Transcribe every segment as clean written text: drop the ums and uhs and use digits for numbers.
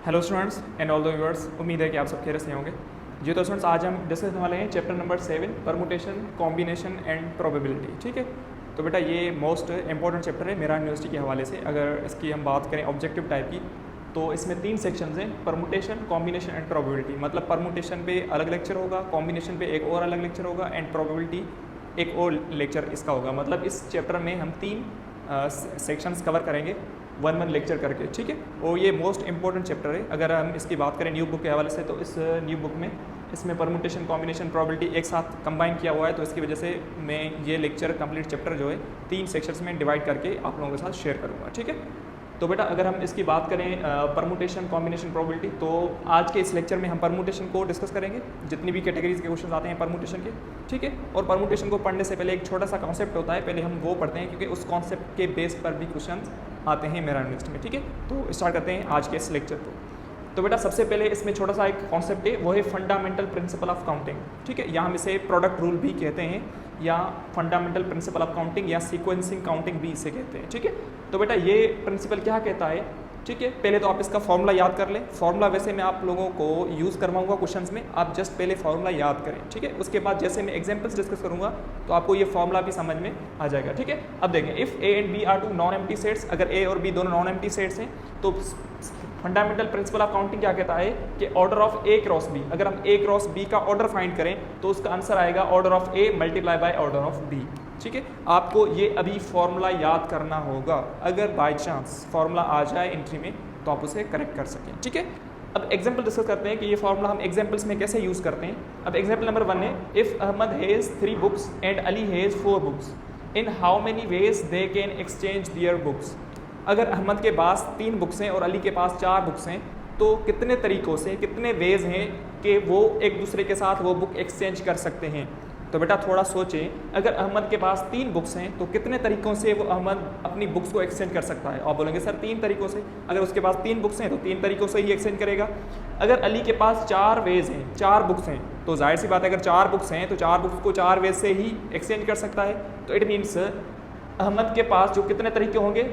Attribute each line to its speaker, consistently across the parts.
Speaker 1: Hello students and all the viewers, उम्मीद है कि आप सब खैरियत से होंगे। जी तो स्टूडेंट्स, आज हम डिस्कस करने वाले हैं chapter number 7 permutation, combination and probability. ठीक है, तो बेटा ये मोस्ट इंपॉर्टेंट चैप्टर है मेरा यूनिवर्सिटी के हवाले से। अगर इसकी हम बात करें ऑब्जेक्टिव टाइप की, तो इसमें 3 सेक्शंस हैं, परमुटेशन, कॉम्बिनेशन एंड प्रोबेबिलिटी। मतलब परमुटेशन पे अलग लेक्चर होगा, कॉम्बिनेशन पे एक और अलग लेक्चर होगा एंड प्रोबेबिलिटी एक और लेक्चर इसका होगा। मतलब इस चैप्टर में हम 3 सेक्शंस कवर करेंगे 1 लेक्चर करके। ठीक है, और ये मोस्ट इंपॉर्टेंट चैप्टर है। अगर हम इसकी बात करें न्यू बुक के हवाले से, तो इस न्यू बुक में इसमें परमुटेशन, कॉम्बिनेशन, प्रोबेबिलिटी एक साथ कंबाइन किया हुआ है। तो इसकी वजह से मैं ये लेक्चर कंप्लीट चैप्टर जो है 3 सेक्शंस में डिवाइड करके आप लोगों के साथ शेयर करूँगा। ठीक है, तो बेटा अगर हम इसकी बात करें परमुटेशन, कॉम्बिनेशन, प्रोबेबिलिटी, तो आज के इस लेक्चर में हम परमुटेशन को डिस्कस करेंगे, जितनी भी कैटेगरीज के क्वेश्चन आते हैं परमुटेशन के। ठीक है, और परमुटेशन को पढ़ने से पहले एक छोटा सा कॉन्सेप्ट होता है, पहले हम वो पढ़ते हैं, क्योंकि उस कॉन्सेप्ट के बेस पर भी क्वेश्चन आते हैं मेरा यूनिवर्सिटी में। ठीक है, तो स्टार्ट करते हैं आज के इस लेक्चर को। तो बेटा सबसे पहले इसमें छोटा सा एक कॉन्सेप्ट है, वो है फंडामेंटल प्रिंसिपल ऑफ काउंटिंग। ठीक है, या हम इसे प्रोडक्ट रूल भी कहते हैं, या फंडामेंटल प्रिंसिपल ऑफ काउंटिंग, या सीक्वेंसिंग काउंटिंग भी इसे कहते हैं। ठीक है, तो बेटा ये प्रिंसिपल क्या कहता है? ठीक है, पहले तो आप इसका फॉर्मूला याद कर लें। फॉर्मूला वैसे मैं आप लोगों को यूज़ करवाऊंगा क्वेश्चंस में, आप जस्ट पहले फॉर्मूला याद करें। ठीक है, उसके बाद जैसे मैं एग्जांपल्स डिस्कस करूंगा तो आपको ये फॉर्मूला भी समझ में आ जाएगा। ठीक है, अब देखें, if A and B are 2 non empty sets, अगर ए और बी दोनों नॉन एम्प्टी सेट्स हैं, तो फंडामेंटल प्रिंसिपल ऑफ काउंटिंग क्या कहता है कि order of A cross B, अगर हम ए क्रॉस बी का ऑर्डर फाइंड करें तो उसका आंसर आएगा order of A multiply by order of B. ठीक है, आपको ये अभी फॉर्मूला याद करना होगा, अगर बाय चांस फॉर्मूला आ जाए एंट्री में तो आप उसे करेक्ट कर सकें। ठीक है, अब एग्जाम्पल डिस्कस करते हैं कि ये फॉर्मूला हम एग्जाम्पल्स में कैसे यूज़ करते हैं। अब एग्जाम्पल नंबर 1 है, if Ahmed has 3 books and Ali has 4 books, in how many ways they can exchange their books. अगर अहमद के पास 3 बुक्स हैं और अली के पास 4 बुक्स हैं, तो कितने तरीक़ों से, कितने वेज हैं कि वो एक दूसरे के साथ वो बुक एक्सचेंज कर सकते हैं। तो बेटा थोड़ा सोचें, अगर अहमद के पास 3 बुक्स हैं तो कितने तरीक़ों से वो अहमद अपनी बुक्स को एक्सचेंज कर सकता है? आप बोलेंगे सर 3 तरीक़ों से। अगर उसके पास 3 बुक्स हैं तो 3 तरीक़ों से ही एक्सचेंज करेगा। अगर अली के पास 4 वेज हैं, 4 बुक्स हैं, तो जाहिर सी बात है अगर 4 बुक्स हैं तो 4 बुक्स को 4 वेज से ही एक्सचेंज कर सकता है। तो इट मीन्स अहमद के पास जो कितने तरीके होंगे,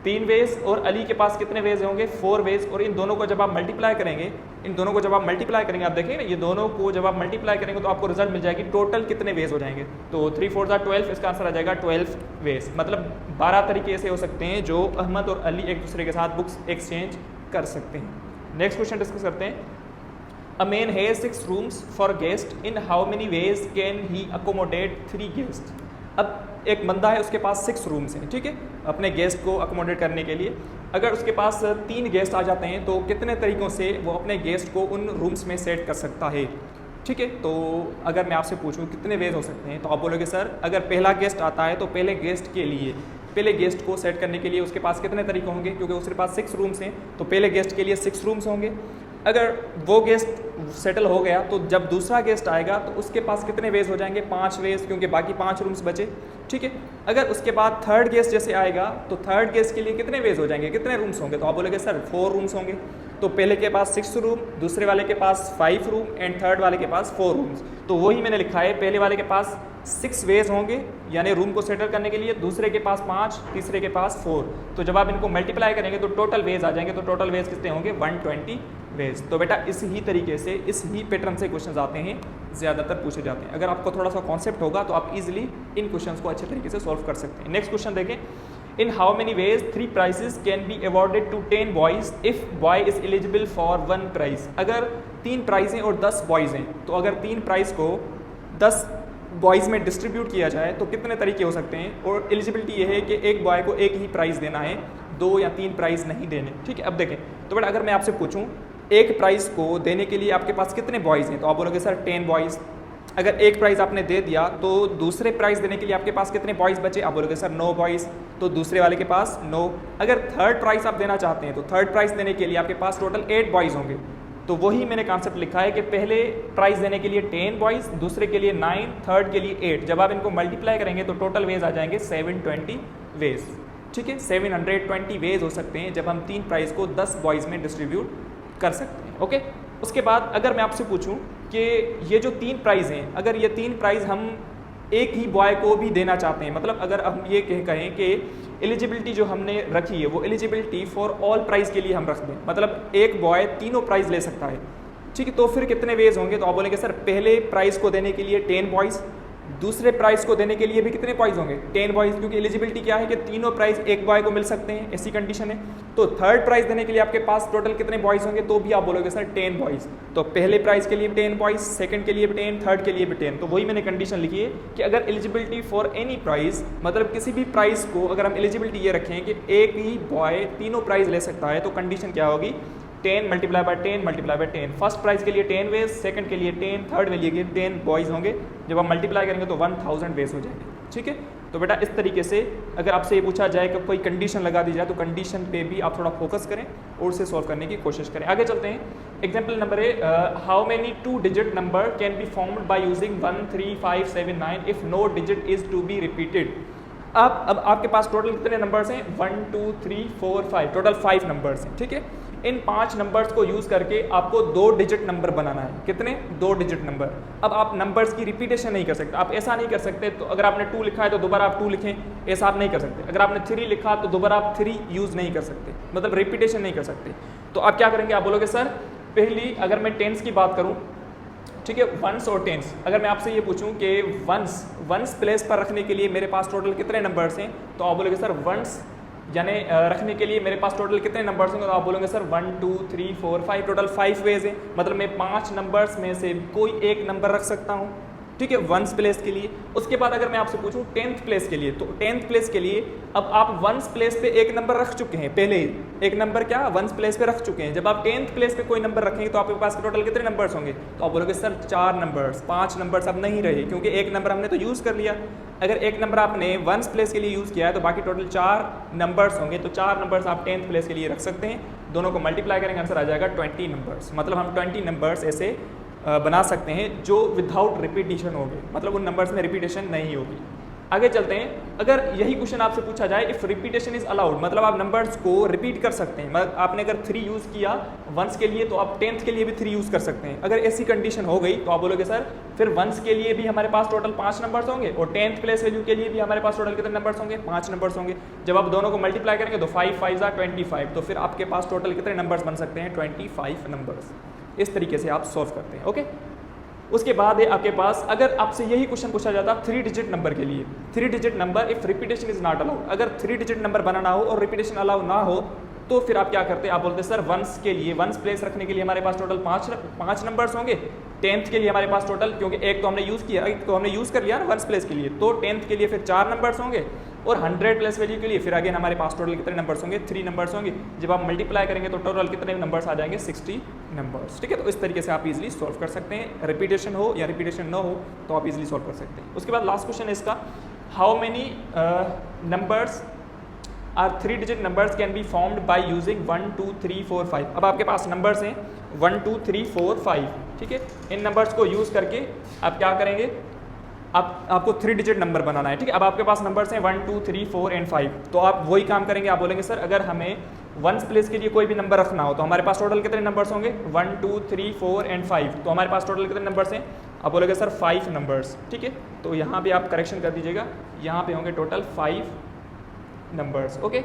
Speaker 1: 3 वेज, और अली के पास कितने वेज होंगे, 4 वेज। और इन दोनों को जब आप मल्टीप्लाई करेंगे, आप देखेंगे ना, ये दोनों को जब आप मल्टीप्लाई करेंगे तो आपको रिजल्ट मिल जाएगी टोटल कितने वेज हो जाएंगे। तो 3 4 12, इसका आंसर आ जाएगा 12 वेज। मतलब 12 तरीके ऐसे हो सकते हैं जो अहमद और अली एक दूसरे के साथ बुक्स एक्सचेंज कर सकते हैं। नेक्स्ट क्वेश्चन डिस्कस करते हैं। A man has 6 rooms for guest, in how many veg can he accommodate 3 guest. अब एक बंदा है, उसके पास 6 रूम्स हैं। ठीक है, अपने गेस्ट को अकोमोडेट करने के लिए अगर उसके पास 3 गेस्ट आ जाते हैं तो कितने तरीक़ों से वो अपने गेस्ट को उन रूम्स में सेट कर सकता है। ठीक है, तो अगर मैं आपसे पूछूं कितने वेज हो सकते हैं, तो आप बोलोगे सर अगर पहला गेस्ट आता है तो पहले गेस्ट को सेट करने के लिए उसके पास कितने तरीके होंगे, क्योंकि उसके पास 6 रूम्स हैं तो पहले गेस्ट के लिए 6 रूम्स होंगे। अगर वो गेस्ट सेटल हो गया तो जब दूसरा गेस्ट आएगा तो उसके पास कितने वेज हो जाएंगे, 5 वेज, क्योंकि बाकी 5 रूम्स बचे। ठीक है, अगर उसके बाद थर्ड गेस्ट जैसे आएगा तो थर्ड गेस्ट के लिए कितने वेज हो जाएंगे, कितने रूम्स होंगे, तो आप बोलोगे सर 4 रूम्स होंगे। तो पहले के पास 6 रूम, दूसरे वाले के पास 5 रूम एंड थर्ड वाले के पास 4 रूम्स। तो वही मैंने लिखा है, पहले वाले के पास 6 वेज होंगे यानी रूम को सेटल करने के लिए, दूसरे के पास 5, तीसरे के पास 4। तो जब आप इनको मल्टीप्लाई करेंगे तो टोटल वेज आ जाएंगे। तो टोटल वेज कितने होंगे, 120 वेज। तो बेटा इस ही तरीके से, इस ही पैटर्न से क्वेश्चन आते हैं, ज़्यादातर पूछे जाते हैं। अगर आपको थोड़ा सा कॉन्सेप्ट होगा तो आप इजीली इन क्वेश्चंस को अच्छे तरीके से सॉल्व कर सकते हैं। नेक्स्ट क्वेश्चन देखें, in how many ways 3 prizes can be awarded to 10 boys if boy is eligible for 1 prize. अगर 3 प्राइज़ हैं और 10 बॉयज़ हैं, तो अगर 3 प्राइज़ को 10 बॉयज़ में डिस्ट्रीब्यूट किया जाए तो कितने तरीके हो सकते हैं। और एलिजिबिलिटी ये है कि एक बॉय को एक ही प्राइज़ देना है, 2 या 3 प्राइज़ नहीं देने। ठीक है, अब देखें, तो बेटा अगर मैं आपसे पूछूं एक प्राइज़ को देने के लिए आपके पास कितने बॉयज़ हैं, तो आप बोलोगे सर 10 बॉयज़। अगर एक प्राइज़ आपने दे दिया तो दूसरे प्राइज़ देने के लिए आपके पास कितने बॉयज़ बचे, आप बोलोगे सर 9 बॉयज़। तो दूसरे वाले के पास 9। अगर थर्ड प्राइज़ आप देना चाहते हैं तो थर्ड प्राइज़ देने के लिए आपके पास टोटल 8 बॉयज़ होंगे। तो वही मैंने कॉन्सेप्ट लिखा है कि पहले प्राइज़ देने के लिए 10 बॉयज़, दूसरे के लिए 9, थर्ड के लिए 8। जब आप इनको मल्टीप्लाई करेंगे तो टोटल वेज आ जाएंगे 720 वेज। ठीक है, 720 वेज हो सकते हैं जब हम 3 प्राइज़ को 10 बॉयज़ में डिस्ट्रीब्यूट कर सकते हैं। ओके, उसके बाद अगर मैं आपसे पूछूं कि ये जो 3 प्राइज़ हैं, अगर ये 3 प्राइज़ हम एक ही बॉय को भी देना चाहते हैं, मतलब अगर हम ये कहें कि एलिजिबिलिटी जो हमने रखी है वो एलिजिबिलिटी फॉर ऑल प्राइज के लिए हम रख दें, मतलब एक बॉय तीनों प्राइज ले सकता है, ठीक है। तो फिर कितने वेज होंगे, तो आप बोलेंगे सर पहले प्राइज को देने के लिए 10 बॉयज़, दूसरे प्राइज को देने के लिए भी कितने बॉयज़ होंगे 10 बॉयज़, क्योंकि एलिजिबिलिटी क्या है कि तीनों प्राइज एक बॉय को मिल सकते हैं, ऐसी कंडीशन है। तो थर्ड प्राइज देने के लिए आपके पास टोटल कितने बॉयज़ होंगे, तो भी आप बोलोगे सर 10 बॉयज़। तो पहले प्राइज के लिए भी 10 बॉयज़, सेकंड के लिए भी 10, थर्ड के लिए भी 10। तो वही मैंने कंडीशन लिखी है कि अगर एलिजिबिलिटी फॉर एनी प्राइज, मतलब किसी भी प्राइज को अगर हम एलिजिबिलिटी ये रखें कि एक ही बॉय तीनों प्राइज ले सकता है, तो कंडीशन क्या होगी 10 multiply by 10 multiply by 10। First prize के लिए 10 वेज, सेकंड के लिए 10, थर्ड के लिए 10 बॉयज़ होंगे। जब आप मल्टीप्लाई करेंगे तो 1000 वेज हो जाएंगे, ठीक है। तो बेटा इस तरीके से अगर आपसे ये पूछा जाए कि कोई कंडीशन लगा दी जाए तो कंडीशन पे भी आप थोड़ा फोकस करें और उसे सॉल्व करने की कोशिश करें। आगे चलते हैं। एग्जाम्पल नंबर है, how many 2 digit number can be formed by using 1 3 5 7 9 if no digit is to be repeated. अब आपके पास टोटल कितने नंबर्स हैं 1 2 3 4 5, टोटल 5 नंबर्स हैं, ठीक है। इन 5 नंबर्स को यूज़ करके आपको 2 डिजिट नंबर बनाना है। कितने 2 डिजिट नंबर। अब आप नंबर्स की रिपीटेशन नहीं कर सकते, आप ऐसा नहीं कर सकते तो अगर आपने 2 लिखा है तो दोबारा आप 2 लिखें, ऐसा आप नहीं कर सकते। अगर आपने 3 लिखा तो दोबारा आप 3 यूज़ नहीं कर सकते, मतलब रिपीटेशन नहीं कर सकते। तो आप क्या करेंगे, आप बोलोगे सर पहली अगर मैं टेंस की बात करूँ, ठीक है, वंस और टेंस, अगर मैं आपसे ये पूछूं कि वंस प्लेस पर रखने के लिए मेरे पास टोटल कितने नंबर्स हैं, तो आप बोलोगे सर वंस यानी रखने के लिए मेरे पास टोटल कितने नंबर्स होंगे, तो आप बोलोगे सर 1 2 3 4 5, टोटल 5 वेज है, मतलब मैं 5 नंबर्स में से कोई एक नंबर रख सकता हूँ, ठीक है, वंस प्लेस के लिए। उसके बाद अगर मैं आपसे पूछूं 10th प्लेस के लिए, तो 10th प्लेस के लिए अब आप वंस प्लेस पे एक नंबर रख चुके हैं, पहले ही एक नंबर क्या वंस प्लेस पे रख चुके हैं। जब आप 10th प्लेस पे कोई नंबर रखेंगे तो आपके पास टोटल कितने नंबर्स होंगे, तो आप बोलोगे सर 4 नंबर्स, 5 नंबर्स अब नहीं रहे क्योंकि एक नंबर हमने तो यूज़ कर लिया। अगर एक नंबर आपने वंस प्लेस के लिए यूज़ किया है तो बाकी टोटल 4 नंबर्स होंगे, तो 4 नंबर्स आप 10th प्लेस के लिए रख सकते हैं। दोनों को मल्टीप्लाई करेंगे आंसर आ जाएगा 20 नंबर्स, मतलब हम 20 नंबर्स ऐसे बना सकते हैं जो विदाउट रिपीटिशन होंगे, मतलब उन नंबर्स में रिपीटेशन नहीं होगी। आगे चलते हैं। अगर यही क्वेश्चन आपसे पूछा जाए इफ़ रिपीटेशन इज अलाउड, मतलब आप नंबर्स को रिपीट कर सकते हैं, मतलब आपने अगर 3 यूज़ किया वंस के लिए तो आप 10th के लिए भी 3 यूज़ कर सकते हैं। अगर ऐसी कंडीशन हो गई तो आप बोलोगे सर फिर वंस के लिए भी हमारे पास टोटल 5 नंबर्स होंगे और 10th प्लेस वैल्यू के लिए भी हमारे पास टोटल कितने नंबर्स होंगे 5 नंबर्स होंगे। जब आप दोनों को मल्टीप्लाई करेंगे तो 5 5 25, तो फिर आपके पास टोटल कितने नंबर्स बन सकते हैं 25 नंबर्स। इस तरीके से आप सॉल्व करते हैं, ओके। उसके बाद है आपके पास, अगर आपसे यही क्वेश्चन पूछा जाता 3 डिजिट नंबर के लिए, 3 digit number if repetition is not allowed, अगर 3 डिजिट नंबर बनाना हो और रिपीटेशन अलाउ ना हो तो फिर आप क्या करते हैं, आप बोलते सर वंस के लिए वंस प्लेस रखने के लिए हमारे पास टोटल 5 नंबर्स होंगे। 10th के लिए हमारे पास टोटल, क्योंकि एक तो हमने यूज़ किया, एक तो हमने यूज़ कर लिया ना वंस प्लेस के लिए, तो 10th के लिए फिर 4 नंबर्स होंगे और 100 प्लस वैल्यू के लिए फिर अगेन हमारे पास टोटल कितने नंबर्स होंगे 3 नंबर्स होंगे। जब आप मल्टीप्लाई करेंगे तो टोटल कितने नंबर्स आ जाएंगे 60 नंबर्स, ठीक है। तो इस तरीके से आप इजीली सॉल्व कर सकते हैं, रिपीटेशन हो या रिपीटेशन ना हो तो आप इजीली सॉल्व कर सकते हैं। उसके बाद लास्ट क्वेश्चन है इसका, how many numbers are 3 digit numbers can be formed by using 1 2 3 4 5। अब आपके पास नंबर्स हैं 1 2 3 4 5, ठीक है। इन नंबर्स को यूज़ करके आप क्या करेंगे, आपको 3 डिजिट नंबर बनाना है, ठीक है। अब आपके पास नंबर्स हैं 1 2 3 4 एंड 5, तो आप वही काम करेंगे। आप बोलेंगे सर अगर हमें वंस प्लेस के लिए कोई भी नंबर रखना हो तो हमारे पास टोटल कितने नंबर्स होंगे 1 2 3 4 एंड 5, तो हमारे पास टोटल कितने नंबर्स हैं, आप बोलेंगे सर 5 नंबर्स, ठीक है। तो यहाँ पे आप करेक्शन कर दीजिएगा, यहाँ पे होंगे टोटल 5 नंबर्स, ओके।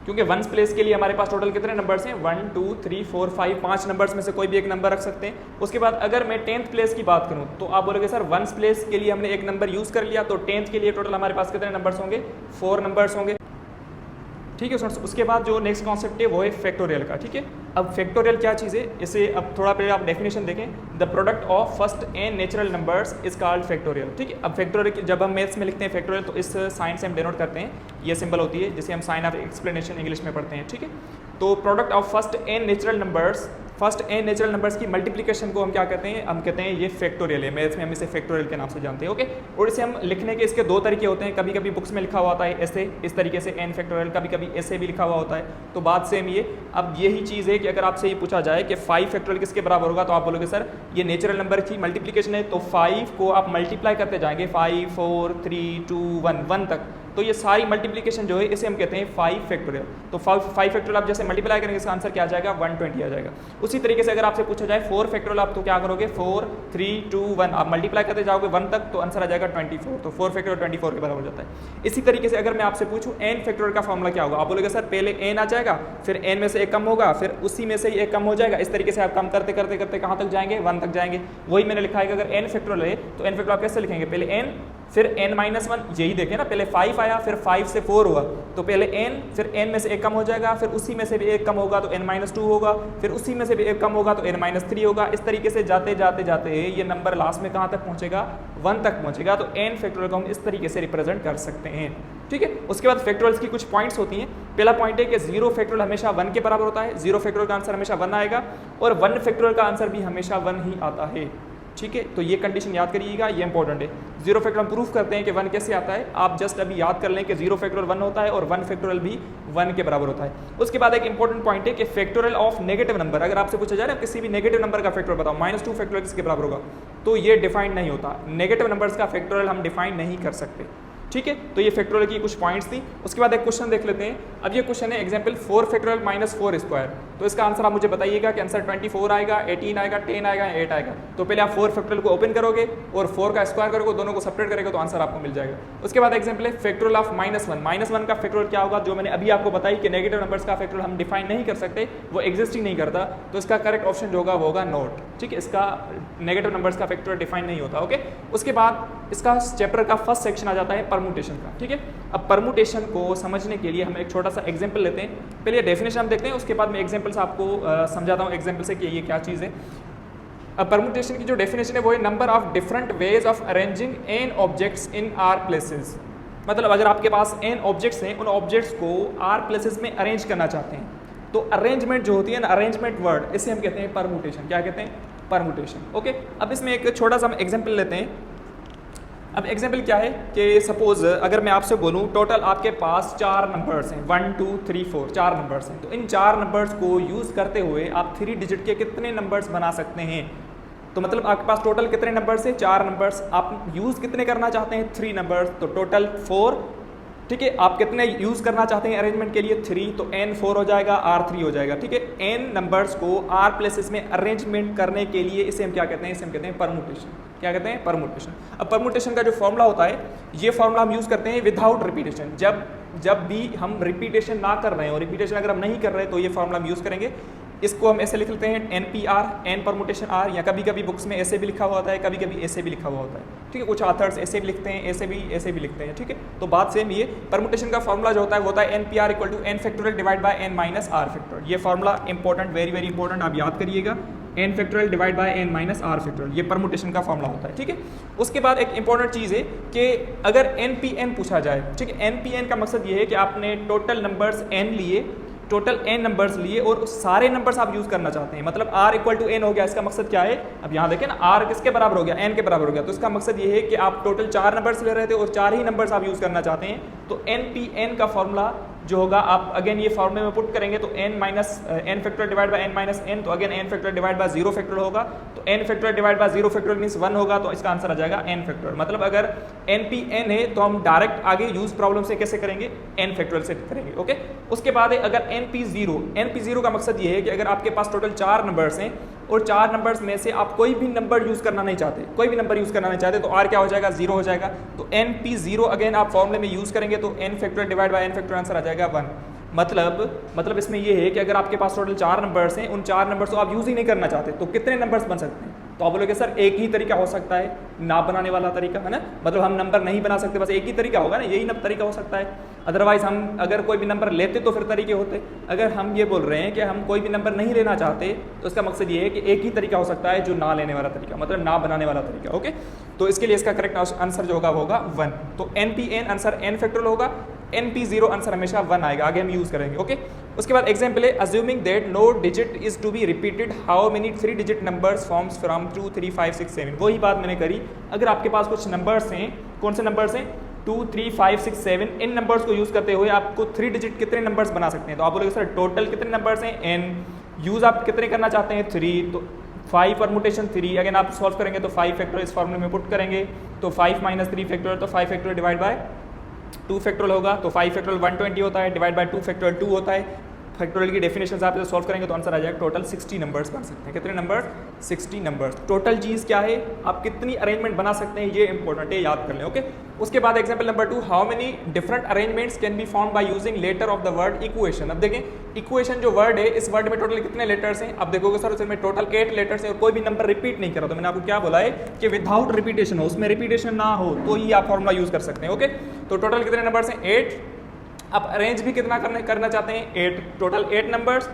Speaker 1: क्योंकि वंस प्लेस के लिए हमारे पास टोटल कितने नंबर्स हैं 1 2 3 4 5, 5 नंबर्स में से कोई भी एक नंबर रख सकते हैं। उसके बाद अगर मैं 10th प्लेस की बात करूं तो आप बोलोगे सर वंस प्लेस के लिए हमने एक नंबर यूज़ कर लिया, तो 10th के लिए टोटल हमारे पास कितने नंबर्स होंगे 4 नंबर्स होंगे, ठीक है। उसके बाद जो नेक्स्ट कॉन्सेप्ट है वो है फैक्टोरियल का, ठीक है। अब फैक्टोरियल क्या चीज़ है, इसे अब थोड़ा पहले आप डेफिनेशन देखें, the product of first n natural numbers is called factorial, ठीक है। अब फैक्टोरियल जब हम मैथ्स में लिखते हैं फैक्टोरियल तो इस साइन से हम डिनोट करते हैं, ये सिंबल होती है जिसे हम साइन ऑफ एक्सप्लेनेशन इंग्लिश में पढ़ते हैं, ठीक है। तो product of first n natural numbers, first n natural numbers की मल्टीप्लिकेशन को हम क्या कहते हैं, हम कहते हैं ये फैक्टोरियल है, मैथ्स में हम इसे फैक्टोरियल के नाम से जानते हैं, ओके। और इसे हम लिखने के इसके 2 तरीके होते हैं, कभी कभी बुक्स में लिखा हुआ होता है ऐसे इस तरीके से एन फैक्टोरियल, कभी कभी ऐसे भी लिखा हुआ होता है, तो बात सेम ये। अब यही चीज़ है कि अगर आपसे ये पूछा जाए कि 5 फैक्टोरियल किसके बराबर होगा, तो आप बोलोगे सर ये नेचुरल नंबर की मल्टीप्लिकेशन है, तो 5 को आप मल्टीप्लाई करते जाएंगे 5 4 3 2 1 1 तक, तो ये सारी मल्टीप्लिकेशन जो है इसे हम कहते हैं 5 फैक्टोरियल। तो 5 फैक्टोरियल आप जैसे मल्टीप्लाई करेंगे इसका आंसर क्या आ जाएगा 120 आ जाएगा। उसी तरीके से अगर आपसे पूछा जाए 4 फैक्टोरियल आप तो क्या करोगे 4 3 2 1 आप मल्टीप्लाई करते जाओगे 1 तक तो आंसर आ जाएगा 24। तो 4 फैक्टोरियल 24 के बराबर हो जाता है। इसी तरीके से अगर मैं आपसे पूछूं n फैक्टोरियल का फॉर्मूला क्या होगा, आप बोलोगे सर पहले n आ जाएगा फिर n में से एक कम होगा फिर उसी में से एक कम हो जाएगा। इस तरीके से आप कम करते करते करते कहाँ तक जाएंगे 1 तक जाएंगे। वही मैंने लिखा है कि अगर n फैक्टोरियल है तो n फैक्टोरियल आप कैसे लिखेंगे, पहले n फिर n-1, यही देखें ना, पहले 5 आया फिर 5 से 4 हुआ तो पहले n फिर n में से एक कम हो जाएगा फिर उसी में से भी एक कम होगा तो n-2 होगा फिर उसी में से भी एक कम होगा तो n-3 होगा। इस तरीके से जाते जाते जाते ये नंबर लास्ट में कहाँ तक पहुँचेगा 1 तक पहुँचेगा। तो n फैक्टोरियल को हम इस तरीके से रिप्रेजेंट कर सकते हैं। ठीक है, उसके बाद फैक्टोरियल्स की कुछ पॉइंट्स होती हैं। पहला पॉइंट है कि 0 फैक्टोरियल हमेशा 1 के बराबर होता है, 0 फैक्टोरियल का आंसर हमेशा 1 आएगा और 1 फैक्टोरियल का आंसर भी हमेशा 1 ही आता है। ठीक है, तो ये कंडीशन याद करिएगा, ये इंपॉर्टेंट है। 0 फैक्टोरियल हम प्रूफ करते हैं कि 1 कैसे आता है, आप जस्ट अभी याद कर लें कि 0 फैक्टोरियल 1 होता है और 1 फैक्टोरियल भी 1 के बराबर होता है। उसके बाद एक इंपॉर्टेंट पॉइंट है कि फैक्टोरियल ऑफ नेगेटिव नंबर, अगर आपसे पूछा जाए ना किसी भी नेगेटिव नंबर का फैक्टोरियल बताओ -2 फैक्टोरियल किसके बराबर होगा, तो ये डिफाइन नहीं होता। नेगेटिव नंबर्स का फैक्टोरियल हम डिफाइन नहीं कर सकते। ठीक है, तो ये फैक्टोरियल की कुछ पॉइंट्स थी। उसके बाद एक क्वेश्चन देख लेते हैं। अब ये क्वेश्चन है एग्जांपल 4 फैक्टोरियल -4 स्क्वायर, तो इसका आंसर आप मुझे बताइएगा कि आंसर 24 आएगा, 18 आएगा, 10 आएगा, 8 आएगा। तो पहले आप 4 फैक्टोरियल को ओपन करोगे और 4 का स्क्वायर करोगे, दोनों को सेपरेट करेगा तो आंसर आपको मिल जाएगा। उसके बाद एग्जांपल है फैक्टोरियल ऑफ -1 का फैक्टोरियल क्या होगा, जो मैंने अभी आपको बताई कि नेगेटिव नंबर्स का फैक्टोरियल हम डिफाइन नहीं कर सकते, वो एग्जिस्ट ही नहीं करता, तो इसका करेक्ट ऑप्शन जो होगा वो होगा नोट। ठीक है, इसका नेगेटिव नंबर्स का फैक्टोरियल डिफाइन नहीं होता। ओके, उसके बाद इसका चैप्टर का फर्स्ट सेक्शन आ जाता है परमुटेशन का। ठीक है, अब परमुटेशन को समझने के लिए हम एक छोटा सा एग्जांपल लेते हैं। पहले डेफिनेशन हम देखते हैं, उसके बाद मैं एग्जांपल से आपको समझाता हूँ एग्जांपल से कि ये क्या चीज़ है। अब परमुटेशन की जो डेफिनेशन है वो है number of different ways of arranging n objects in r places. मतलब अगर आपके पास n ऑब्जेक्ट्स हैं, उन ऑब्जेक्ट्स को r प्लेसेस में अरेंज करना चाहते हैं, तो अरेंजमेंट जो होती है ना, अरेंजमेंट वर्ड, इसे हम कहते हैं परमुटेशन। क्या कहते हैं, परमुटेशन। ओके, अब इसमें एक छोटा सा एग्जाम्पल लेते हैं। अब एग्जाम्पल क्या है कि सपोज अगर मैं आपसे बोलूं टोटल आपके पास 4 नंबर्स हैं, 1 2 3 4 4 नंबर्स हैं, तो इन 4 नंबर्स को यूज़ करते हुए आप 3 डिजिट के कितने नंबर्स बना सकते हैं। तो मतलब आपके पास टोटल कितने नंबर्स हैं, 4 नंबर्स, आप यूज़ कितने करना चाहते हैं 3 नंबर्स, तो टोटल 4। ठीक है, आप कितने यूज़ करना चाहते हैं अरेंजमेंट के लिए 3, तो n 4 हो जाएगा, r 3 हो जाएगा। ठीक है, n नंबर्स को r प्लेसेस में अरेंजमेंट करने के लिए इसे हम क्या कहते हैं, इसे हम कहते हैं परमुटेशन। क्या कहते हैं, परमुटेशन। अब परमुटेशन का जो फॉर्मूला होता है, ये फॉर्मूला हम यूज़ करते हैं विदाउट रिपीटेशन। जब भी हम रिपीटेशन ना कर रहे हैं और रिपीटेशन अगर हम नहीं कर रहे हैं तो ये फॉर्मूला हम यूज़ करेंगे। इसको हम ऐसे लिख लेते हैं NPR, n परमुटेशन r, या कभी कभी बुक्स में ऐसे भी लिखा हुआ होता है, कभी कभी ऐसे भी लिखा हुआ होता है। ठीक है, कुछ ऑथर्स ऐसे भी लिखते हैं, ऐसे भी लिखते हैं। ठीक है, तो बात सेम ये परमुटेशन का फॉर्मूला जो होता है वो होता है NPR = n factorial divide by n - r factorial. ये formula important, very very important, आप याद करिएगा, n factorial divide by n - r factorial, ये परमुटेशन का फॉर्मूला होता है। ठीक है, उसके बाद एक इंपॉर्टेंट चीज़ है कि अगर NPN पूछा जाए, ठीक है, NPN का मकसद ये है कि आपने टोटल नंबर्स n लिए, टोटल n नंबर्स लिए और सारे नंबर्स आप यूज़ करना चाहते हैं। मतलब r = n हो गया, इसका मकसद क्या है, अब यहाँ देखें ना, r किसके बराबर हो गया, n के बराबर हो गया, तो इसका मकसद ये है कि आप टोटल 4 नंबर्स ले रहे थे और 4 ही नंबर्स आप यूज़ करना चाहते हैं। तो NPN का फॉर्मूला जो होगा, आप अगेन ये फॉर्मूले में पुट करेंगे तो n factorial divide by n - n, तो again n factorial divide bye 0 factorial होगा, तो n factorial divide bye 0 factorial means 1 होगा, तो इसका आंसर आ जाएगा n फैक्टोरियल। मतलब अगर NPN है तो हम डायरेक्ट आगे यूज प्रॉब्लम से कैसे करेंगे, n फैक्टोरियल से करेंगे। ओके, उसके बाद है अगर NP0 का मकसद ये है कि अगर आपके पास टोटल 4 नंबर्स हैं और 4 नंबर्स में से आप कोई भी नंबर यूज़ करना नहीं चाहते, कोई भी नंबर यूज़ करना नहीं चाहते, तो r क्या हो जाएगा, 0 हो जाएगा। तो NP0 अगेन आप फॉर्मूले में यूज़ करेंगे तो n factorial divide by n factorial answer आ जाएगा 1। मतलब इसमें ये है कि अगर आपके पास टोटल 4 नंबर्स हैं, उन 4 नंबर्स को आप यूज़ ही नहीं करना चाहते, तो कितने नंबर्स बन सकते हैं। तो आप बोलोगे सर एक ही तरीका हो सकता है, ना बनाने वाला तरीका, है ना, मतलब हम नंबर नहीं बना सकते, बस एक ही तरीका होगा ना, यही ना तरीका हो सकता है। अदरवाइज हम अगर कोई भी नंबर लेते तो फिर तरीके होते। अगर हम ये बोल रहे हैं कि हम कोई भी नंबर नहीं लेना चाहते, तो इसका मकसद ये है कि एक ही तरीका हो सकता है जो ना लेने वाला तरीका, मतलब ना बनाने वाला तरीका। ओके, तो इसके लिए इसका करेक्ट आंसर जो होगा वो होगा 1। तो NPN आंसर n फैक्टोरियल होगा, NP0 आंसर हमेशा 1 आएगा, आगे हम यूज़ करेंगे। ओके, उसके बाद एग्जाम्पल है assuming that no digit is to be repeated, how many 3 digit numbers forms from 2 3 5 6 7। वही बात मैंने करी, अगर आपके पास कुछ नंबर्स हैं, कौन से नंबर्स हैं, 2 3 5 6 7, इन नंबर्स को यूज़ करते हुए आपको 3 डिजिट कितने नंबर्स बना सकते हैं। तो आप बोलोगे सर टोटल कितने नंबर्स हैं, n, यूज़ आप कितने करना चाहते हैं 3, तो 5 परमुटेशन 3, अगेन आप सॉल्व करेंगे तो 5 फैक्टोरियल इस फॉर्मूले में पुट करेंगे, तो 5 - 3 फैक्टोरियल, तो 5 फैक्टोरियल डिवाइड बाय 2 फैक्टोरियल होगा तो 5 फैक्टोरियल 120 होता है, डिवाइड बाय 2 फैक्टोरियल 2 होता है। फैक्टोरियल की डेफिनेशन आप सॉल्व करेंगे तो आंसर आ जाएगा टोटल 60 नंबर्स बन सकते हैं। कितने नंबर? 60 नंबर्स। टोटल चीज़ क्या है, आप कितनी अरेंजमेंट बना सकते हैं, ये इंपॉर्टेंट है, याद कर लें। ओके, उसके बाद example number 2, how many different arrangements can be found by using letter of the word equation. अब देखें इक्वेशन जो वर्ड है, इस वर्ड में टोटल कितने लेटर्स हैं? आप देखोगे सर उसमें टोटल 8 लेटर्स हैं और कोई भी नंबर रिपीट नहीं कर रहा। तो मैंने आपको क्या बोला है कि विदाउट रिपीटेशन हो, उसमें रिपीटेशन ना हो तो ही आप फॉर्मूला यूज कर सकते हैं। ओके, तो टोटल कितने नंबर्स हैं? 8। आप अरेंज भी कितना करना चाहते हैं? 8। Total 8 numbers.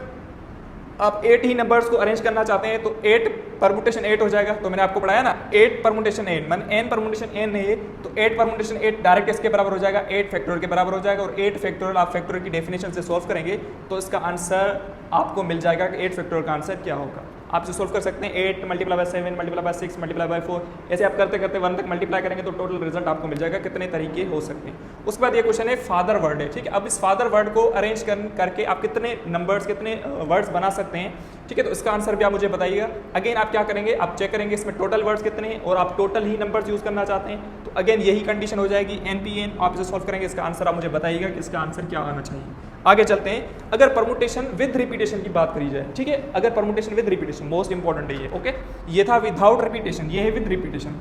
Speaker 1: आप 8 ही नंबर्स को अरेंज करना चाहते हैं तो 8 परमुटेशन 8 हो जाएगा। तो मैंने आपको पढ़ाया ना 8 परमुटेशन 8 मान n परमुटेशन n है तो 8 परमुटेशन 8 डायरेक्ट इसके बराबर हो जाएगा, 8 फैक्टोरियल के बराबर हो जाएगा। और 8 फैक्टोरियल आप फैक्टोरियल की डेफिनेशन से सॉल्व करेंगे तो इसका आंसर आपको मिल जाएगा कि 8 फैक्टोरियल का आंसर क्या होगा। आप इसे सॉल्व कर सकते हैं 8 multiply by 7 multiply by 6 multiply by 4, ऐसे आप करते करते 1 तक मल्टीप्लाई करेंगे तो टोटल रिजल्ट आपको मिल जाएगा कितने तरीके हो सकते हैं। उसके बाद ये क्वेश्चन है फादर वर्ड है, ठीक है। अब इस फादर वर्ड को अरेंज करके आप कितने नंबर्स कितने वर्ड्स बना सकते हैं, ठीक है। तो इसका आंसर भी आप मुझे बताइएगा। अगेन आप क्या करेंगे, आप चेक करेंगे इसमें टोटल वर्ड्स कितने हैं और आप टोटल ही नंबर्स यूज करना चाहते हैं तो अगेन यही कंडीशन हो जाएगी NPN। आप इसे सॉल्व करेंगे, इसका आंसर आप मुझे बताइएगा कि इसका आंसर क्या आना चाहिए। आगे चलते हैं, अगर परमुटेशन विद रिपीटेशन की बात करी जाए, ठीक है। अगर permutation with repetition most important है ये, ओके। ये था विदाउट रिपीटेशन, ये है विद रिपीटेशन।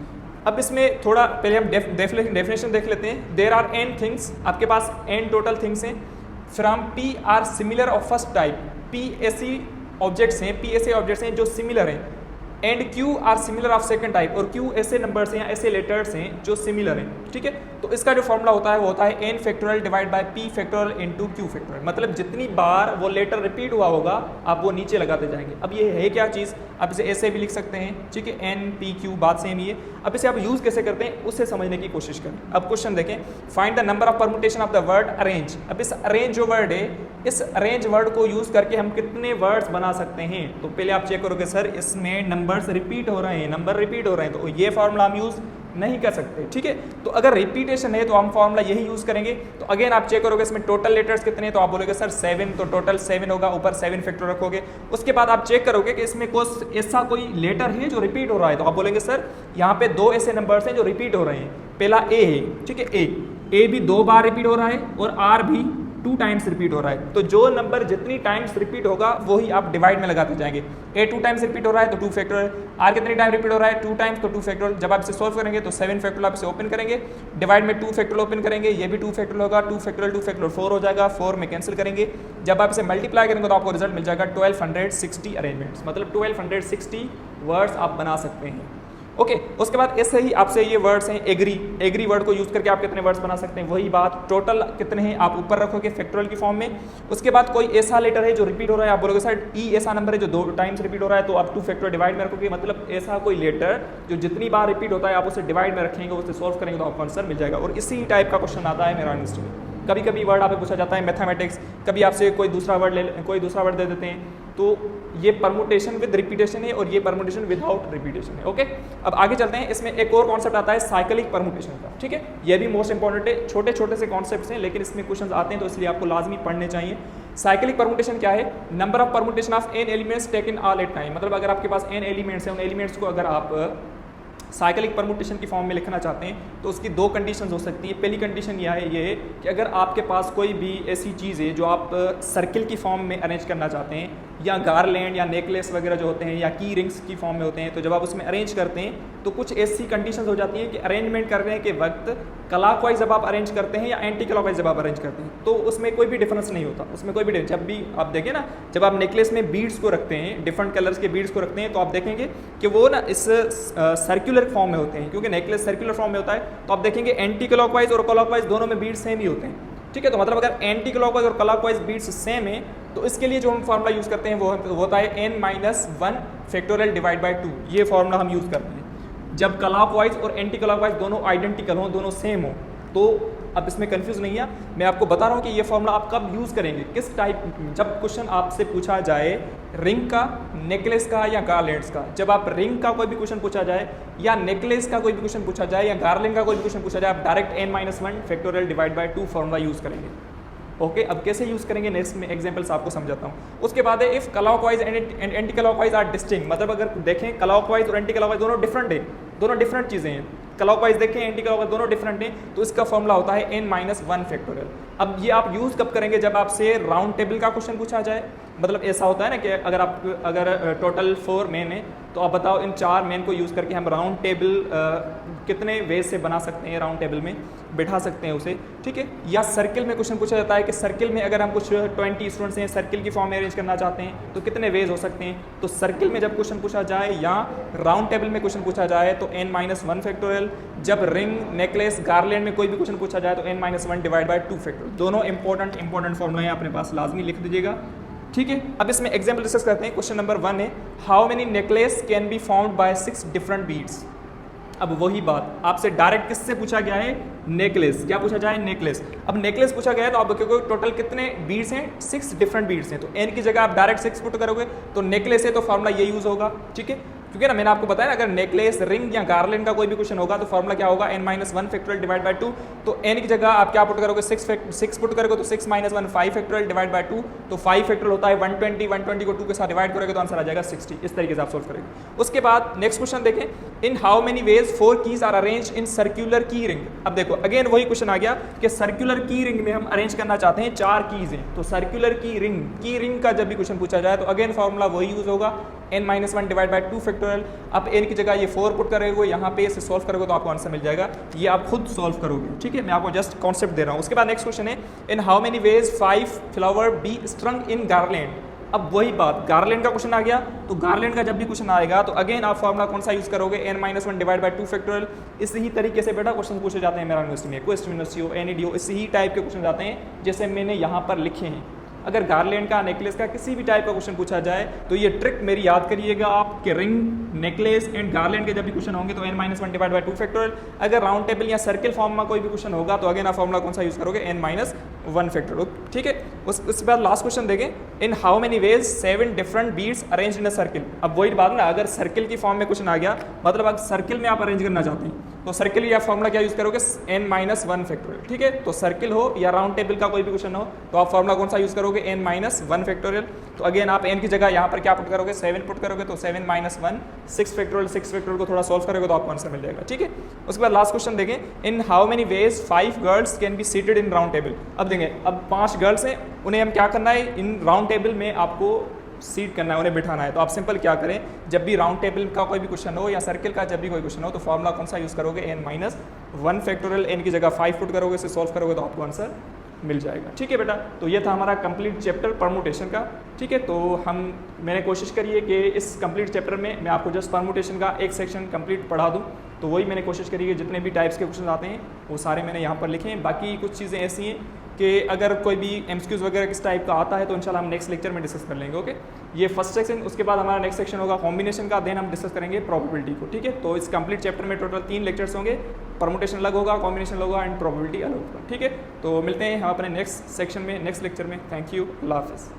Speaker 1: अब इसमें थोड़ा पहले हम डेफिनेशन देख लेते हैं। देयर आर n थिंग्स, आपके पास n टोटल थिंग्स हैं। From P are similar of first type, P ऐसी ऑब्जेक्ट्स हैं, P ऐसे ऑब्जेक्ट्स हैं जो सिमिलर हैं। And Q are similar of second type, और Q ऐसे नंबर्स हैं या ऐसे लेटर्स हैं जो सिमिलर हैं, ठीक है। तो इसका जो फॉर्मूला होता है वो होता है n factorial divide bye P factorial into Q factorial. मतलब जितनी बार वो लेटर रिपीट हुआ होगा आप वो नीचे लगाते जाएंगे। अब ये है क्या चीज़, आप इसे ऐसे भी लिख सकते हैं, ठीक है। n p q बात सेम ही है। अब इसे आप यूज़ कैसे करते हैं उससे समझने की कोशिश करें। अब क्वेश्चन देखें, find the number of permutation of the word arrange. अब इस अरेंज जो वर्ड है, इस अरेंज वर्ड को यूज़ करके हम कितने वर्ड्स बना सकते हैं। तो पहले आप चेक करोगे सर इसमें नंबर्स रिपीट हो रहे हैं, नंबर रिपीट हो रहे हैं, तो ये फॉर्मूला हम यूज़ नहीं कर सकते, ठीक है। तो अगर रिपीटेशन है तो हम फॉर्मूला यही यूज करेंगे। तो अगेन आप चेक करोगे इसमें टोटल लेटर्स कितने हैं, तो आप बोलोगे सर 7, तो टोटल 7 होगा, ऊपर 7 फैक्टर रखोगे। उसके बाद आप चेक करोगे कि इसमें कोई ऐसा कोई लेटर है जो रिपीट हो रहा है, तो आप बोलेंगे सर यहाँ पे 2 ऐसे नंबर्स हैं जो रिपीट हो रहे हैं। पहला A है, ठीक है। A भी 2 बार रिपीट हो रहा है और R भी 2 टाइम्स रिपीट हो रहा है। तो जो नंबर जितनी टाइम्स रिपीट होगा वही आप डिवाइड में लगाते जाएंगे। A 2 टाइम्स रिपीट हो रहा है तो 2 फैक्टोरियल, R कितनी टाइम रिपीट हो रहा है 2 टाइम्स तो 2 फैक्टोरियल। जब आप इसे सॉल्व करेंगे तो 7 फैक्टोरियल आप इसे ओपन करेंगे, डिवाइड में 2 फैक्टोरियल ओपन करेंगे, ये भी 2 फैक्टोरियल होगा, 2 फैक्टोरियल 4 हो जाएगा, 4 में कैंसिल करेंगे। जब आप इसे मल्टीप्लाई करेंगे तो आपको रिजल्ट मिल जाएगा 1260 अरेंजमेंट्स, मतलब 1260 वर्ड्स आप बना सकते हैं। ओके, उसके बाद ऐसे ही आपसे ये वर्ड्स हैं एग्री वर्ड को यूज करके आप कितने वर्ड्स बना सकते हैं, वही बात टोटल कितने हैं आप ऊपर रखोगे फैक्टोरियल की फॉर्म में। उसके बाद कोई ऐसा लेटर है जो रिपीट हो रहा है, आप बोलोगे सर ई ऐसा नंबर है जो 2 टाइम्स रिपीट हो रहा है, तो आप 2 फैक्टोरियल डिवाइड में रखोगे। मतलब ऐसा कोई लेटर जो जितनी बार रिपीट होता है आप उसे डिवाइड में रखेंगे, उसे सॉल्व करेंगे तो आपको आंसर मिल जाएगा। और इसी टाइप का क्वेश्चन आता है मेरा यूनिवर्सिटी में। कभी कभी वर्ड आपसे पूछा जाता है मैथमेटिक्स, कभी आपसे कोई दूसरा वर्ड दे देते हैं। तो ये परमुटेशन विद रिपीटेशन है और ये परमुटेशन विदाउट रिपीटेशन है। ओके, अब आगे चलते हैं। इसमें एक और कॉन्सेप्ट आता है साइक्लिक परमुटेशन का, ठीक है। ये भी मोस्ट इंपॉर्टेंट है, छोटे छोटे से कॉन्सेप्ट्स हैं लेकिन इसमें क्वेश्चंस आते हैं तो इसलिए आपको लाजमी पढ़ने चाहिए। साइक्लिक परमुटेशन क्या है, number of permutation of n elements taken all at time. मतलब अगर आपके पास n एलिमेंट्स हैं, उन एलिमेंट्स को अगर आप साइक्लिक परमुटेशन की फॉर्म में लिखना चाहते हैं तो उसकी 2 कंडीशंस हो सकती है। पहली कंडीशन यह है कि अगर आपके पास कोई भी ऐसी चीज़ है जो आप सर्किल की फॉर्म में अरेंज करना चाहते हैं, या गारलैंड या नेकलेस वगैरह जो होते हैं, या की रिंग्स की फॉर्म में होते हैं, तो जब आप उसमें अरेंज करते हैं तो कुछ ऐसी कंडीशंस हो जाती हैं कि अरेंजमेंट करने के वक्त क्लॉकवाइज जब आप अरेंज करते हैं या एंटी क्लॉकवाइज जब आप अरेंज करते हैं तो उसमें कोई भी डिफरेंस नहीं होता। उसमें कोई भी जब भी आप देखें ना, जब आप नेकलेस में बीड्स को रखते हैं, डिफरेंट कलर्स के बीड्स को रखते हैं, तो आप देखेंगे कि वो ना इस सर्कुलर फॉर्म में होते हैं, क्योंकि नेकलेस सर्कुलर फॉर्म में होता है। तो आप देखेंगे एंटी क्लॉकवाइज और क्लॉकवाइज दोनों में बीड्स सेम ही होते हैं, ठीक है। तो मतलब अगर एंटी क्लॉकवाइज और क्लॉकवाइज बीट्स सेम है तो इसके लिए जो हम फार्मूला यूज़ करते हैं वो होता है n-1 फैक्टोरियल डिवाइड बाय 2। ये फार्मूला हम यूज़ करते हैं जब क्लॉकवाइज और एंटी क्लॉकवाइज दोनों आइडेंटिकल हों, दोनों सेम हो। तो अब इसमें कंफ्यूज नहीं है, मैं आपको बता रहा हूँ कि ये फार्मूला आप कब यूज़ करेंगे, किस टाइप, जब क्वेश्चन आपसे पूछा जाए रिंग का, नेकलेस का या गारलैंड्स का। जब आप रिंग का कोई भी क्वेश्चन पूछा जाए या नेकलेस का कोई भी क्वेश्चन पूछा जाए या गारलैंड का कोई भी क्वेश्चन पूछा जाए, आप direct n-1 factorial divide bye 2 formula use करेंगे। ओके, अब कैसे यूज़ करेंगे नेक्स्ट में एग्जांपल्स आपको समझाता हूँ। उसके बाद है if clockwise and anti clockwise are distinct. मतलब अगर देखें क्लॉकवाइज और एंटी क्लॉकवाइज दोनों डिफरेंट है, दोनों डिफरेंट चीज़ें हैं, क्लॉकवाइज देखें एंटी क्लॉकवाइज दोनों डिफरेंट हैं, तो इसका फॉर्मूला होता है n-1 फैक्टोरियल। अब ये आप यूज़ कब करेंगे, जब आपसे राउंड टेबल का क्वेश्चन पूछा जाए। मतलब ऐसा होता है ना कि अगर टोटल 4 मेन है तो आप बताओ इन 4 मेन को यूज़ करके हम राउंड टेबल कितने वेज से बना सकते हैं, राउंड टेबल में बैठा सकते हैं उसे, ठीक है। या सर्किल में क्वेश्चन पूछा जाता है कि सर्किल में अगर हम कुछ 20 स्टूडेंट्स हैं, सर्किल की फॉर्म में अरेंज करना चाहते हैं तो कितने वेज हो सकते हैं। तो सर्किल में जब क्वेश्चन पूछा जाए या राउंड टेबल में क्वेश्चन पूछा जाए तो n-1 फैक्टोरियल। जब रिंग, नेकलेस, गार्लैंड में कोई भी क्वेश्चन पूछा जाए तो n-1 डिवाइड बाय 2 फैक्टोरियल। दोनों इंपॉर्टेंट फॉर्मूला है, अपने पास लाजमी लिख दीजिएगा, ठीक है। अब इसमें एग्जाम्पल डिस्कस करते हैं। क्वेश्चन नंबर 1 है how many necklace can be found bye 6 different beads. अब वही बात आपसे डायरेक्ट किससे पूछा गया है, नेकलेस। क्या पूछा जाए, नेकलेस। अब नेकलेस पूछा गया है तो आप देखोगे टोटल कितने बीड्स हैं, 6 डिफरेंट बीड्स हैं। तो n की जगह आप डायरेक्ट 6 पुट करोगे तो नेकलेस है तो फॉर्मूला ये यूज होगा, ठीक है। क्योंकि ना मैंने आपको बताया ना, अगर नेकलेस, रिंग या गार्लैंड का कोई भी क्वेश्चन होगा तो फॉर्मूला क्या होगा, n-1 फैक्टोरियल डिवाइड बाय 2। तो n की जगह आप क्या पुट करोगे, 6 पुट करोगे तो 6-1 5 फैक्टोरियल डिवाइड बाय 2। तो 5 फैक्टोरियल होता है 120 को 2 के साथ डिवाइड करोगे तो आंसर आ जाएगा 60। इस तरीके से आप सोल्व करेंगे। उसके बाद नेक्स्ट क्वेश्चन देखें, in how many ways 4 keys are arrange in circular key ring. अब देखो अगेन वही क्वेश्चन आ गया कि सर्कुलर की रिंग में हम अरेंज करना चाहते हैं 4 कीज हैं। तो सर्कुलर की रिंग का जब भी क्वेश्चन पूछा जाए तो अगेन फॉर्मूला वही यूज होगा, n-1 डिवाइड बाय 2 फैक्टोरियल। अब n की जगह ये 4 पुट करोगे, यहाँ पे इसे सॉल्व करोगे तो आपको आंसर मिल जाएगा। ये आप खुद सॉल्व करोगे, ठीक है, मैं आपको जस्ट कॉन्सेप्ट दे रहा हूँ। उसके बाद नेक्स्ट क्वेश्चन है in how many ways 5 flower be strung in garland. अब वही बात, गार्लैंड का क्वेश्चन आ गया तो गार्लैंड का जब भी क्वेश्चन आएगा तो अगेन आप फॉर्मूला कौन सा यूज करोगे, n-1 डिवाइड बाय 2 फैक्टोरियल। इसी तरीके से बेटा क्वेश्चन पूछे जाते हैं मेरा यूनिवर्सिटी में, क्वेस्ट यूनिवर्सिटी हो, NED हो, इसी टाइप के क्वेश्चन जाते हैं जैसे मैंने यहाँ पर लिखे हैं। अगर गार्लैंड का, नेकलेस का, किसी भी टाइप का क्वेश्चन पूछा जाए तो ये ट्रिक मेरी याद करिएगा आप कि रिंग, नेकलेस एंड गार्लैंड के जब भी क्वेश्चन होंगे तो n-1 डिवाइड बाय 2 फैक्टोरियल। अगर राउंड टेबल या सर्किल फॉर्म में कोई भी क्वेश्चन होगा तो अगेन आप फॉर्मूला कौन सा यूज करोगे, n-1 फैक्टोरियल, ठीक है। उसके बाद लास्ट क्वेश्चन देखें, in how many veg 7 different beads arrange in a circle. अब वही बात ना, अगर सर्किल की फॉर्म में क्वेश्चन आ गया, मतलब अगर सर्किल में आप अरेंज करना चाहते हैं तो सर्किल या फॉर्मूला क्या यूज करोगे, n-1 फैक्टोरियल, ठीक है। तो सर्किल हो या राउंड टेबल का कोई भी क्वेश्चन हो तो आप फॉर्मूला कौन सा यूज करोगे, n-1 फैक्टोरियल। तो अगेन आप n की जगह यहाँ पर क्या पुट करोगे, 7 पुट करोगे तो 7-1 6 फैक्टोरियल को थोड़ा सॉल्व करोगे तो आपको आंसर मिल जाएगा, ठीक है। उसके बाद लास्ट क्वेश्चन देखें, in how many ways 5 girls can be seated in round table. अब देखें, अब 5 गर्ल्स हैं, उन्हें हम क्या करना है, इन राउंड टेबल में आपको सीट करना है, उन्हें बिठाना है। तो आप सिंपल क्या करें, जब भी राउंड टेबल का कोई भी क्वेश्चन हो या सर्किल का जब भी कोई क्वेश्चन हो तो फॉर्मूला कौन सा यूज करोगे, n-1 फैक्टोरियल। n की जगह 5 पुट करोगे, इसे सॉल्व करोगे तो आपको आंसर मिल जाएगा, ठीक है बेटा। तो ये था हमारा कंप्लीट चैप्टर परमुटेशन का, ठीक है। तो मैंने कोशिश करी है कि इस कंप्लीट चैप्टर में मैं आपको जस्ट परमुटेशन का एक सेक्शन कंप्लीट पढ़ा दूँ। तो वही मैंने कोशिश करी है, जितने भी टाइप्स के क्वेश्चन आते हैं वो सारे मैंने यहाँ पर लिखे हैं। बाकी कुछ चीज़ें ऐसी हैं कि अगर कोई भी MCQs वगैरह किस टाइप का आता है तो इंशाल्लाह हम नेक्स्ट लेक्चर में डिस्कस कर लेंगे, ओके। ये फर्स्ट सेक्शन, उसके बाद हमारा नेक्स्ट सेक्शन होगा कॉम्बिनेशन का, देन हम डिस्कस करेंगे प्रोबेबिलिटी को, ठीक है। तो इस कंप्लीट चैप्टर में टोटल 3 लेक्चर्स होंगे, परमुटेशन अलग होगा, कॉम्बिनेशन अलग होगा एंड प्रोबेबिलिटी अलग होगा, ठीक है। तो मिलते हैं हम अपने नेक्स्ट सेक्शन में, नेक्स्ट लेक्चर में। थैंक यू, अल्लाह हाफिज़।